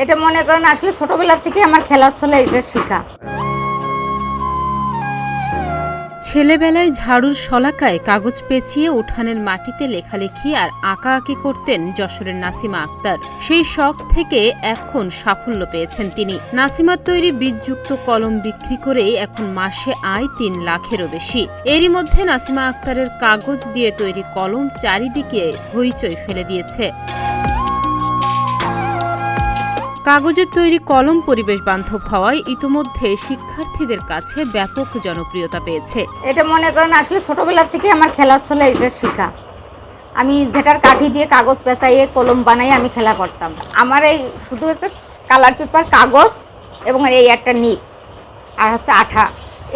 এটা মনে করেন আসলে ছোটবেলা থেকে আমার খেলার ছলে এটা শেখা। ছেলেবেলায় ঝাড়ুর শলাকায় কাগজ পেঁচিয়ে উঠানের মাটিতে লেখালেখি আর আঁকাআঁকি করতেন যশোরের নাসিমা আক্তার। সেই শখ থেকে এখন সাফল্য পেয়েছেন তিনি। নাসিমার তৈরি বীজযুক্ত কলম বিক্রি করেই এখন মাসে আয় ৩ লাখেরও বেশি। এরই মধ্যে নাসিমা আক্তারের কাগজ দিয়ে তৈরি কলম চারিদিকে হইচই ফেলে দিয়েছে। কাগজের তৈরি কলম পরিবেশ বান্ধব হওয়ায় ইতোমধ্যে শিক্ষার্থীদের কাছে ব্যাপক জনপ্রিয়তা পেয়েছে। এটা মনে করেন আসলে ছোটবেলা থেকে আমার খেলার ছলে এটা শেখা। আমি যেটার কাঠি দিয়ে কাগজ পেঁচাইয়ে কলম বানাই আমি খেলা করতাম। আমার এই শুধু হচ্ছে কালার পেপার, কাগজ এবং এই একটা নিব আর হচ্ছে আঠা,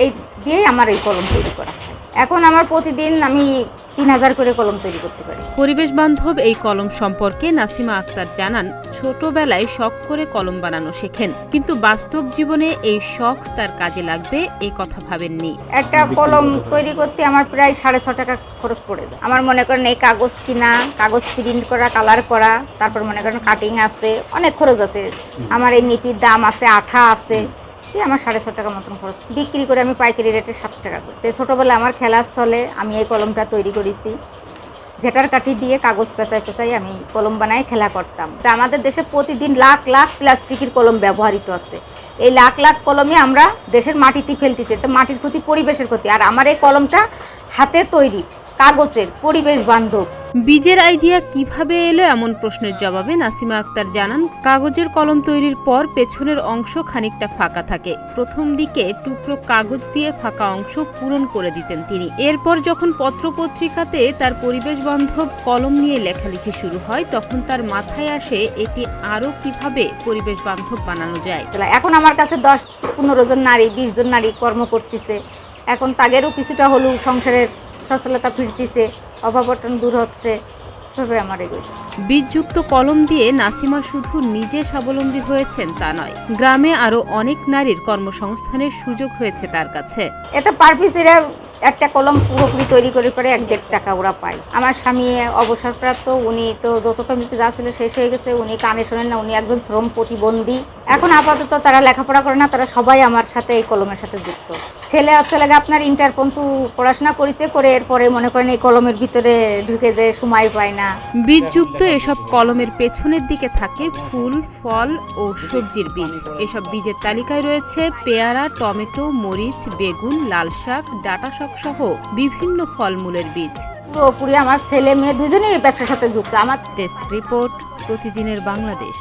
এই দিয়েই আমার এই কলম তৈরি করা। এখন আমার প্রতিদিন আমি ৩,০০০ করে কলম তৈরি করতে পারি। পরিবেশ বান্ধব এই কলম সম্পর্কে নাসিমা আক্তার জানান, ছোটবেলায় শখ করে কলম বানানো শেখেন, কিন্তু বাস্তব জীবনে এই শখ তার কাজে লাগবে এই কথা ভাবেননি। একটা কলম তৈরি করতে আমার প্রায় ৬৫০ টাকা খরচ পড়ে যায়। আমার মনে করেন এই কাগজ কিনা, কাগজ প্রিন্ট করা, কালার করা, তারপর মনে করেন কাটিং আছে, অনেক খরচ আছে। আমার এই নিপির দাম আছে, আঠা আছে, আমার ৬৫০ টাকা মতন খরচ। বিক্রি করে আমি পাইকারি রেটে ৭০ টাকা করি। ছোটোবেলায় আমার খেলার ছলে আমি এই কলমটা তৈরি করেছি, যেটার কাঠি দিয়ে কাগজ পেঁচাই আমি কলম বানাই খেলা করতাম। আমাদের দেশে প্রতিদিন লাখ লাখ প্লাস্টিকের কলম ব্যবহৃত হচ্ছে। এই লাখ লাখ কলমে আমরা দেশের মাটিতে ফেলতেছি, তো মাটির ক্ষতি, পরিবেশের ক্ষতি। আর আমার এই কলমটা হাতে তৈরি, কাগজের, পরিবেশ বান্ধব। বীজের আইডিয়া কিভাবে এলো এমন প্রশ্নের জবাবে নাসিমা আক্তার জানান, কাগজের কলম তৈরির পর পেছনের অংশ খানিকটা ফাঁকা থাকে। প্রথম দিকে টুকরো কাগজ দিয়ে ফাঁকা অংশ পূরণ করে দিতেন তিনি। এরপর যখন পত্রপত্রিকাতে তার পরিবেশ বান্ধব কলম নিয়ে লেখালেখি শুরু হয়, তখন তার মাথায় আসে এটি আরও কিভাবে পরিবেশ বান্ধব বানানো যায়। এখন আমার কাছে ১০-১৫ জন নারী, ২০ জন নারী কর্ম করতেছে। এখন তাদেরও কিছুটা হলেও সংসারের সচ্ছলতা ফিরতেছে, অভাব-অনটন দূর হচ্ছে। তবে আমার এগোচ্ছে। বীজযুক্ত কলম দিয়ে নাসিমা শুধু নিজে স্বাবলম্বী হয়েছেন তা নয়, গ্রামে আরও অনেক নারীর কর্মসংস্থানের সুযোগ হয়েছে তার কাছে। এটা পার পিস এরা একটা কলম পুরোপুরি তৈরি করে পরে ১-১.৫ টাকা ওরা পায়। আমার স্বামী অবসরপ্রাপ্ত, উনি তো যৌথ ফ্যামিলিতে যা ছিল শেষ হয়ে গেছে, উনি কানে শোনেন না, উনি একজন শ্রম প্রতিবন্ধী। এখন আপাতত তারা লেখাপড়া করে না, তারা সবাই আমার সাথে এই কলমের সাথে যুক্ত। ছেলে হচ্ছে লাগে আপনার ইন্টার পর্যন্ত পড়াশোনা করেছে, করে এরপরে মনে করেন এই কলমের ভিতরে ঢুকে যে সময় পায় না। বীজযুক্ত এসব কলমের পেছনের দিকে থাকে ফুল, ফল ও সবজির বীজ। এসব বীজের তালিকায় রয়েছে পেয়ারা, টমেটো, মরিচ, বেগুন, লাল শাক, ডাঁটা শাক সহ বিভিন্ন ফলমূলের বীজ। পুরোপুরি আমার ছেলে মেয়ে দুজনেই এই ব্যবসার সাথে যুক্ত। আমার ডেস্ক রিপোর্ট, প্রতিদিনের বাংলাদেশ।